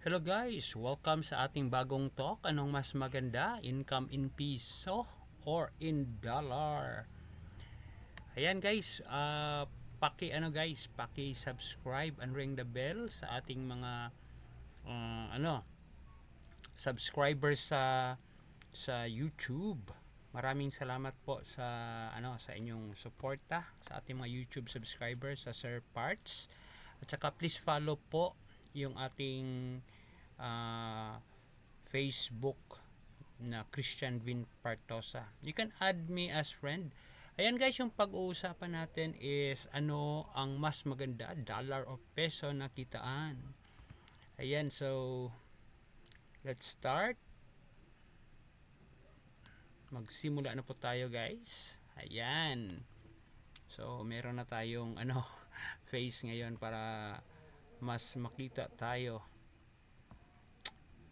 Hello guys, welcome sa ating bagong talk. Anong mas maganda? Income in piso or in dollar? Ayan guys, paki-subscribe and ring the bell sa ating mga uh, ano, subscribers sa YouTube. Maraming salamat po sa inyong suporta sa ating mga YouTube subscribers sa Sir Parts. At saka please follow po yung ating uh, Facebook na Christian Vin Partosa. You can add me as friend. Ayan guys, yung pag-uusapan natin is ano ang mas maganda, dollar o peso na kitaan. Ayan, so let's start. Magsimula na po tayo guys. Ayan. So meron na tayong face ngayon para mas makita tayo.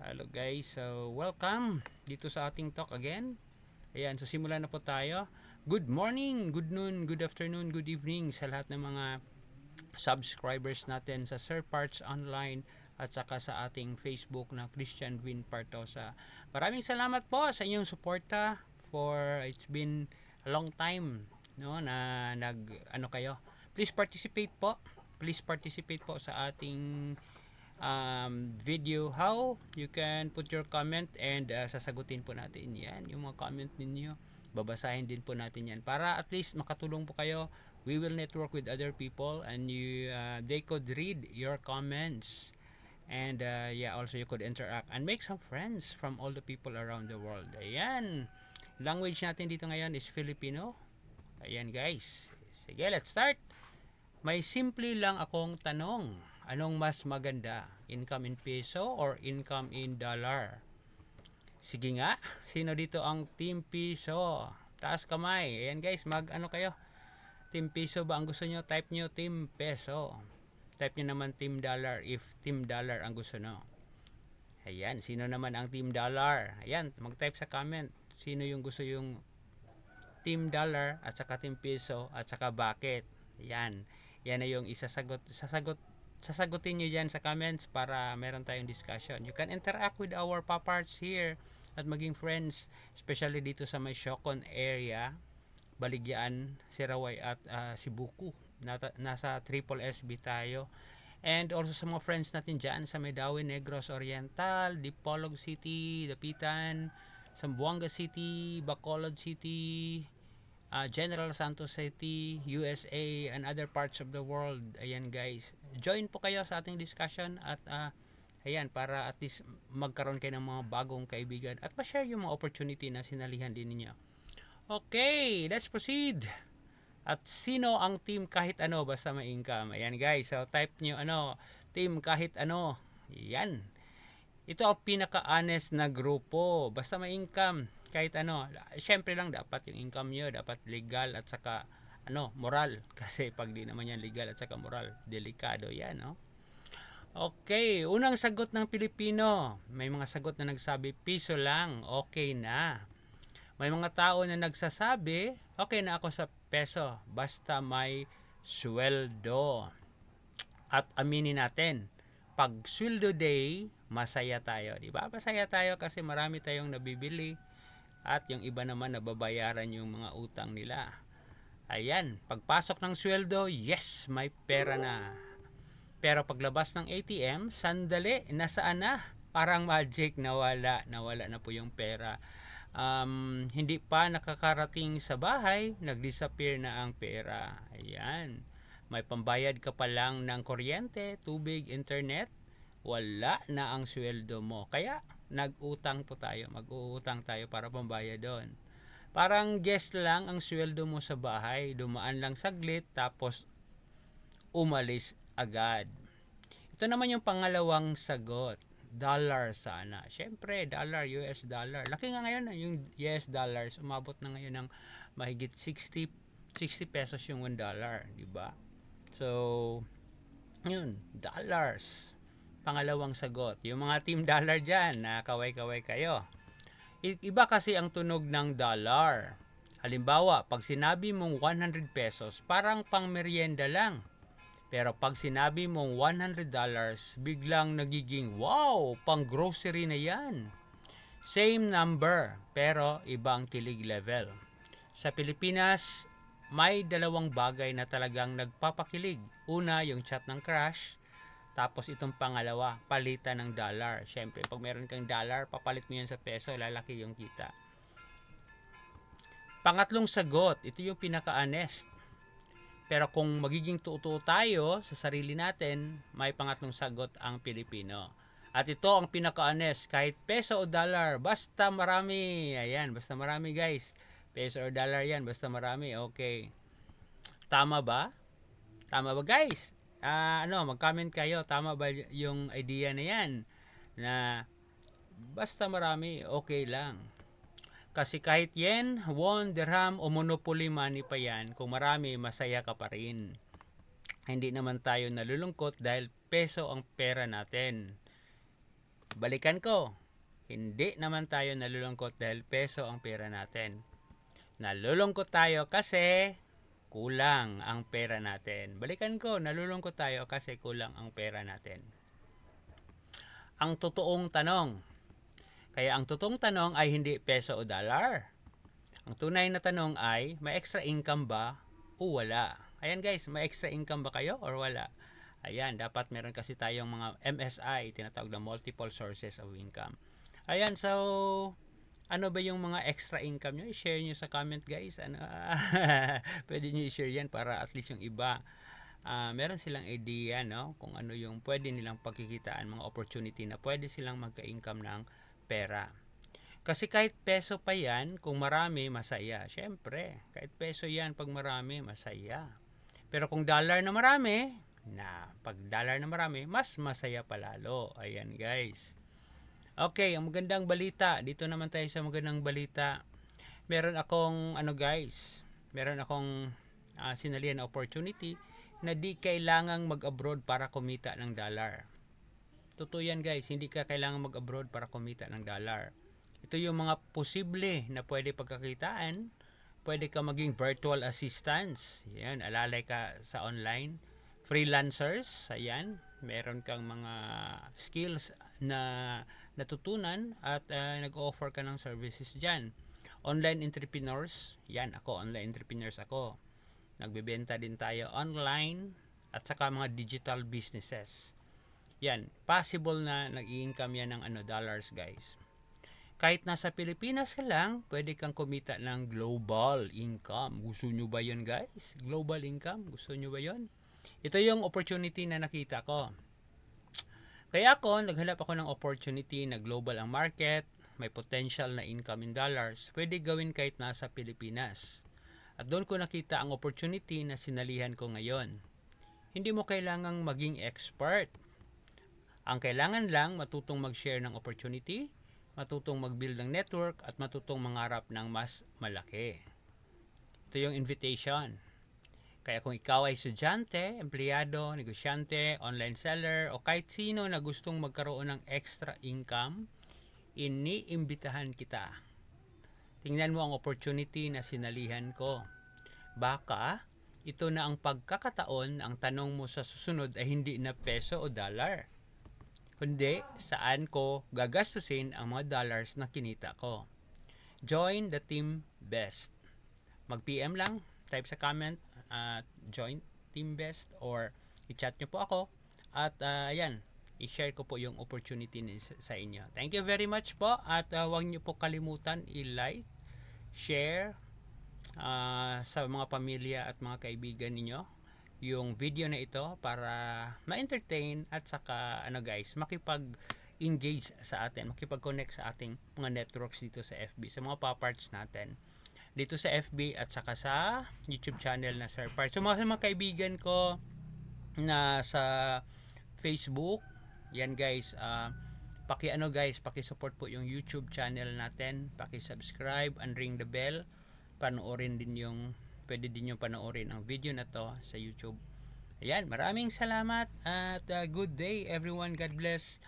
Hello guys, so welcome dito sa ating talk again. Ayan, so simulan na po tayo. Good morning, good noon, good afternoon, good evening sa lahat ng mga subscribers natin sa Sir Parts Online at saka sa ating Facebook na Christian Vin Partosa. Maraming salamat po sa inyong suporta it's been a long time na kayo. Please participate po. Please participate po sa ating video how you can put your comment and sasagutin po natin yan, yung mga comment ninyo, babasahin din po natin yan para at least makatulong po kayo. We will network with other people and they could read your comments and also you could interact and make some friends from all the people around the world. Ayan, language natin dito ngayon is Filipino. Ayan guys, sige, let's start. May simple lang akong tanong. Anong mas maganda? Income in peso or income in dollar? Sige nga, sino dito ang team peso? Taas kamay. Ayan guys, kayo? Team peso ba ang gusto nyo? Type nyo team peso. Type nyo naman team dollar if team dollar ang gusto nyo. Ayan, sino naman ang team dollar? Ayan, mag-type sa comment. Sino yung gusto yung team dollar at saka team peso at saka bakit? Ayan, yan na yung sasagutin nyo dyan sa comments para meron tayong discussion. You can interact with our paparts here at maging friends, especially dito sa may Siocon area, Baligyan, Siraway at Sibuku. Nasa Triple SB tayo. And also sa mga friends natin dyan sa Medawin, Negros Oriental, Dipolog City, Dapitan, Zamboanga City, Bacolod City, General Santos City, USA, and other parts of the world. Ayan guys, join po kayo sa ating discussion at ayan, para at least magkaroon kayo ng mga bagong kaibigan at pa-share yung mga opportunity na sinalihan din ninyo. Okay, let's proceed. At sino ang team kahit ano basta may income? Ayan guys, so type nyo team kahit ano. Yan, ito ang pinaka-honest na grupo. Basta may income, kahit ano. Siyempre lang dapat yung income nyo, dapat legal at saka moral. Kasi pag di naman yan legal at saka moral, delikado yan, no? Okay, unang sagot ng Pilipino. May mga sagot na nagsabi, piso lang, okay na. May mga tao na nagsasabi, okay na ako sa peso, basta may sweldo. At aminin natin, pag sweldo day, masaya tayo, di ba? Masaya tayo kasi marami tayong nabibili at yung iba naman nababayaran yung mga utang nila. Ayan, pagpasok ng sweldo, yes, may pera na. Pero paglabas ng ATM, sandali, nasaan na? Parang magic, nawala na po yung pera. Hindi pa nakakarating sa bahay, nag-disappear na ang pera. Ayan, may pambayad ka pa lang ng kuryente, tubig, internet, wala na ang sweldo mo. Kaya nag-utang po tayo, mag-uutang tayo para pambayad doon. Parang guest lang ang sweldo mo sa bahay, dumaan lang saglit tapos umalis agad. Ito naman yung pangalawang sagot, dollar sana. Syempre, dollar, US dollar. Laki nga ngayon yung US dollars, umabot na ngayon ng mahigit 60 pesos yung $1, di ba? So, yun, dollars. Pangalawang sagot. Yung mga team dollar dyan, kaway-kaway kayo. Iba kasi ang tunog ng dollar. Halimbawa, pag sinabi mong 100 pesos, parang pang merienda lang. Pero pag sinabi mong $100, biglang nagiging wow, pang grocery na yan. Same number, pero iba ang kilig level. Sa Pilipinas, may dalawang bagay na talagang nagpapakilig. Una, yung chat ng crush. Tapos itong pangalawa, palitan ng dollar. Siyempre, pag meron kang dollar, papalit mo yan sa peso, lalaki yung kita. Pangatlong sagot, ito yung pinaka-honest. Pero kung magiging tuo tayo sa sarili natin, may pangatlong sagot ang Pilipino. At ito ang pinaka-honest, kahit peso o dollar, basta marami. Ayan, basta marami guys. Peso or dollar yan, basta marami. Okay. Tama ba? Tama ba guys? Mag-comment kayo. Tama ba yung idea na yan? Na basta marami, okay lang. Kasi kahit yen, won, dirham o monopoly money pa yan, kung marami, masaya ka pa rin. Hindi naman tayo nalulungkot dahil peso ang pera natin. Balikan ko, hindi naman tayo nalulungkot dahil peso ang pera natin. Nalulungkot tayo kasi kulang ang pera natin. Balikan ko, nalulungkot tayo kasi kulang ang pera natin. Ang totoong tanong, kaya ang totoong tanong ay hindi peso o dollar. Ang tunay na tanong ay, may extra income ba o wala? Ayan guys, may extra income ba kayo or wala? Ayan, dapat meron kasi tayong mga MSI, tinatawag na multiple sources of income. Ayan, so ano ba yung mga extra income nyo? I-share nyo sa comment guys. Pwede nyo i-share yan para at least yung iba meron silang idea, no? Kung ano yung pwede nilang pagkikitaan, mga opportunity na pwede silang magka-income ng pera. Kasi kahit peso pa yan, kung marami, masaya. Siyempre, kahit peso yan, pag marami, masaya. Pero kung dollar na marami, pag dollar na marami, mas masaya palalo. Ayan guys. Okay, ang magandang balita. Dito naman tayo sa magandang balita. Meron akong, sinalihan na opportunity na di kailangang mag-abroad para kumita ng dollar. Totoo yan guys, hindi ka kailangan mag-abroad para kumita ng dollar. Ito yung mga posible na pwede pagkakitaan. Pwede ka maging virtual assistants. Yan, alalay ka sa online. Freelancers, ayan. Meron kang mga skills na natutunan at nag-offer ka ng services dyan. Online entrepreneurs, yan ako, online entrepreneurs ako. Nagbebenta din tayo online at saka mga digital businesses. Yan, possible na nag-i-income yan ng dollars guys. Kahit nasa Pilipinas ka lang, pwede kang kumita ng global income. Gusto nyo ba yun guys? Global income, gusto nyo ba yun? Ito yung opportunity na nakita ko. Kaya naghanap ako ng opportunity na global ang market, may potential na income in dollars, pwede gawin kahit nasa Pilipinas. At doon ko nakita ang opportunity na sinalihan ko ngayon. Hindi mo kailangang maging expert. Ang kailangan lang matutong mag-share ng opportunity, matutong mag-build ng network, at matutong mangarap ng mas malaki. Ito yung invitation. Kaya kung ikaw ay estudyante, empleyado, negosyante, online seller, o kahit sino na gustong magkaroon ng extra income, iniimbitahan kita. Tingnan mo ang opportunity na sinalihan ko. Baka ito na ang pagkakataon, ang tanong mo sa susunod ay hindi na peso o dollar, kundi saan ko gagastusin ang mga dollars na kinita ko. Join the Team Best. Mag-PM lang, type sa comment, join Team Best, or i-chat nyo po ako at ayan, i-share ko po yung opportunity sa inyo. Thank you very much po at huwag nyo po kalimutan i-like, share sa mga pamilya at mga kaibigan ninyo yung video na ito para ma-entertain at saka makipag-engage sa atin, makipag-connect sa ating mga networks dito sa FB, sa mga pa-parts natin dito sa FB at saka sa YouTube channel na Sir Parts. So mga kaibigan ko na sa Facebook, yan guys, paki-support po yung YouTube channel natin, paki-subscribe and ring the bell. Pwede din yung panoorin ang video na to sa YouTube. Ayan, maraming salamat at good day everyone. God bless.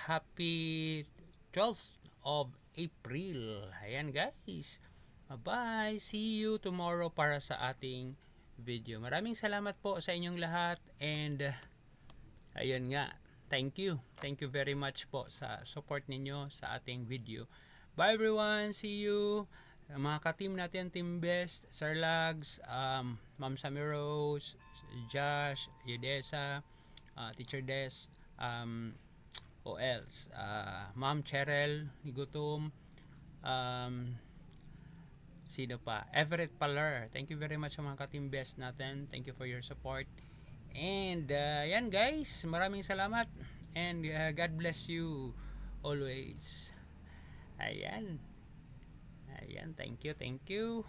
Happy 12th of April. Ayan guys. Bye-bye. See you tomorrow para sa ating video. Maraming salamat po sa inyong lahat, and ayun nga, thank you very much po sa support ninyo sa ating video. Bye everyone, see you. Mga ka-team natin, Team Best, Sir Lags, Ma'am Sammy Rose, Josh, Yedesa, Teacher Des, o else, Ma'am Cheryl Gutom, sino pa? Everett Paler. Thank you very much sa mga ka-team best natin. Thank you for your support. And yan guys, maraming salamat. And God bless you always. Ayan. Ayan, thank you, thank you.